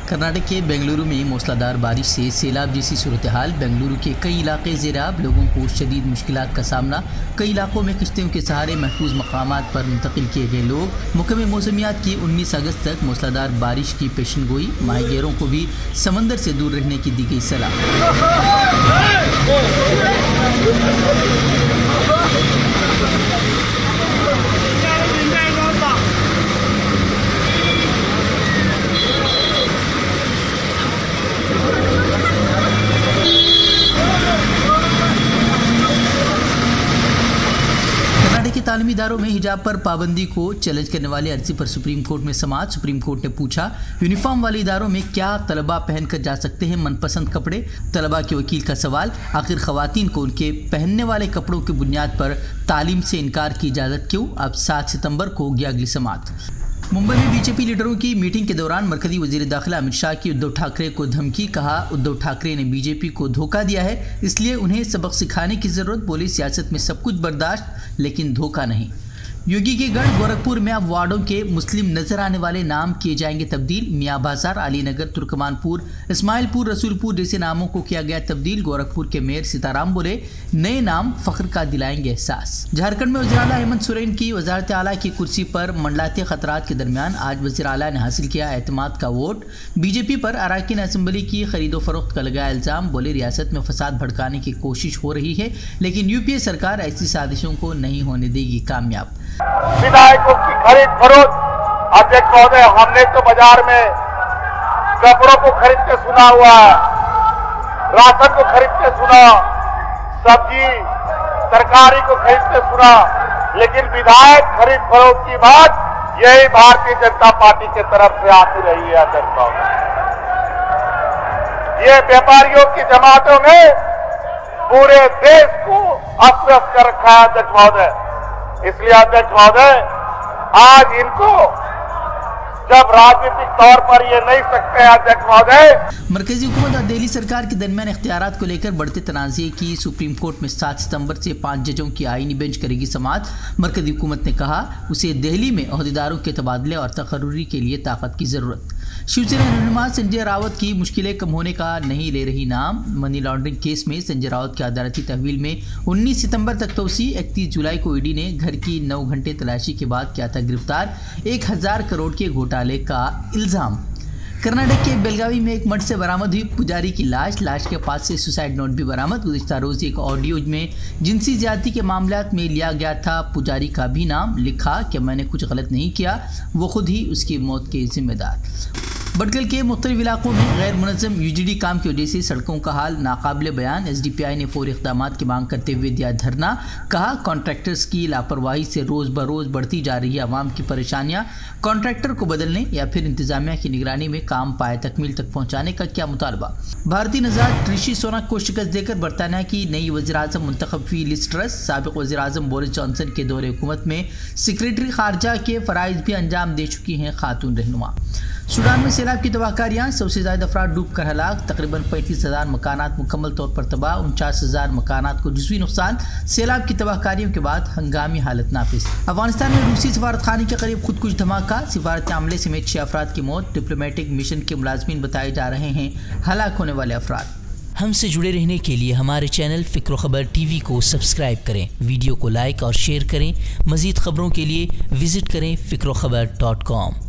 कर्नाटक के बेंगलुरु में मूसलाधार बारिश से सैलाब जैसी सूरत हाल। बेंगलुरु के कई इलाके ज़ेराब, लोगों को शदीद मुश्किलात का सामना। कई इलाकों में किश्तियों के सहारे महफूज मकामात पर मुंतकिल किए गए लोग। महकमे मौसमियात की 19 अगस्त तक मूसलाधार बारिश की पेशन गोई। माहीगीरों को भी समंदर से दूर रहने की दी गई सलाह। के तालीमी इदारों में हिजाब पर पाबंदी को चैलेंज करने वाली अर्जी पर सुप्रीम कोर्ट में समाअत। सुप्रीम कोर्ट ने पूछा, यूनिफॉर्म वाले इदारों में क्या तलबा पहनकर जा सकते हैं मनपसंद कपड़े? तलबा के वकील का सवाल, आखिर खवातीन को उनके पहनने वाले कपड़ों की बुनियाद पर तालीम से इनकार की इजाज़त क्यों? अब 7 सितंबर को होगी अगली समाअत। मुंबई में बीजेपी लीडरों की मीटिंग के दौरान मरकजी वजीर दाखिला अमित शाह की उद्धव ठाकरे को धमकी। कहा, उद्धव ठाकरे ने बीजेपी को धोखा दिया है, इसलिए उन्हें सबक सिखाने की जरूरत। बोली, सियासत में सब कुछ बर्दाश्त लेकिन धोखा नहीं। योगी के गढ़ गोरखपुर में अब वार्डों के मुस्लिम नजर आने वाले नाम किए जाएंगे तब्दील। मियाँ बाजार, अलीनगर, तुर्कमानपुर, इस्माइलपुर, रसूलपुर जैसे नामों को किया गया तब्दील। गोरखपुर के मेयर सीताराम बोले, नए नाम फख्र का दिलाएंगे एहसास। झारखंड में वज़ीर आला हेमंत सोरेन की वज़ारत आला की कुर्सी पर मंडलाते खतरात के दरमियान आज वज़ीर आला ने हासिल किया एतमाद का वोट। बीजेपी पर अराकीन असम्बली की खरीदो फरोख्त का लगाया इल्ज़ाम। बोले, रियासत में फसाद भड़काने की कोशिश हो रही है, लेकिन यूपीए सरकार ऐसी साजिशों को नहीं होने देगी कामयाब। विधायकों की खरीद फरोख्त, अध्यक्ष महोदय, हमने तो बाजार में कपड़ों को खरीदते सुना हुआ है, राशन को खरीदते सुना, सब्जी तरकारी को खरीदते सुना, लेकिन विधायक खरीद फरोख्त की बात यही भारतीय जनता पार्टी की तरफ से आती रही है। अध्यक्ष महोदय, ये व्यापारियों की जमातों ने पूरे देश को अस्त व्यस्त कर रखा है। अध्यक्ष महोदय, इसलिए अध्यक्ष महोदय, आज इनको जब राजनीतिक तौर पर ये नहीं सकते हैं अध्यक्ष महोदय। मरकजी हुकूमत और दिल्ली सरकार के दरमियान इख्तियारात को लेकर बढ़ते तनाज़े की सुप्रीम कोर्ट में 7 सितंबर से 5 जजों की आईनी बेंच करेगी समाअत। मरकजी हुकूमत ने कहा, उसे दिल्ली में ओहदेदारों के तबादले और तकर्रुरी के लिए ताकत की जरूरत। शिवसेना रहनुमा संजय रावत की मुश्किलें कम होने का नहीं ले रही नाम। मनी लॉन्ड्रिंग केस में संजय रावत की अदालती तहवील में 19 सितंबर तक तोसी। 31 जुलाई को ईडी ने घर की 9 घंटे तलाशी के बाद किया था गिरफ्तार। 1000 करोड़ के घोटाले का इल्जाम। कर्नाटक के बेलगावी में एक मठ से बरामद हुई पुजारी की लाश के पास से सुसाइड नोट भी बरामद। गुज़िश्ता रोज एक ऑडियो में जिनसी ज्यादती के मामलात में लिया गया था पुजारी का भी नाम। लिखा कि मैंने कुछ गलत नहीं किया, वो खुद ही उसकी मौत के जिम्मेदार। बटगल के मुख्तलिफ इलाकों में गैर मुनज़्ज़म यूजीडी काम की वजह से सड़कों का हाल नाकाबिले बयान। एसडीपीआई ने फौरी इक़दामात की मांग करते हुए दिया धरना। कहा, कॉन्ट्रैक्टर्स की लापरवाही से रोज़ बरोज़ बढ़ती जा रही है आवाम की परेशानियां। कॉन्ट्रैक्टर को बदलने या फिर इंतजामिया की निगरानी में काम पाए तकमील तक पहुँचाने का क्या मुतालबा। भारतीय नज़ार ऋषि सुनक को शिकस्त देकर बरतानिया की नई वज़ीर-ए-आज़म मुंतखब हुई लिज ट्रस। साबिक़ वज़ीर-ए-आज़म बोरिस जॉनसन के दौरे हुकूमत में सेक्रेटरी खारजा के फ़राइज़ भी अंजाम दे चुकी हैं खातून रहनुमा। सूडान में सैलाब की तबाहकारियाँ, 100 से ज़्यादा अफराद डूब कर हलाक। तकरीबन 35,000 मकानात मुकम्मल तौर पर तबाह, 49,000 मकानात को जुज़वी नुकसान। सैलाब की तबाहकारियों के बाद हंगामी हालत नाफिस। अफगानिस्तान में रूसी सफारत खाने के करीब खुदकुश धमाका, सिफारती अमले समेत 6 अफराद की मौत। डिप्लोमेटिक मिशन के मुलाजमीन बताए जा रहे हैं हलाक होने वाले अफराद। हमसे जुड़े रहने के लिए हमारे चैनल फ़िक्र ख़बर टीवी को सब्सक्राइब करें, वीडियो को लाइक और शेयर करें। मज़ीद खबरों के लिए विजिट करें फ़िक्र खबर.com।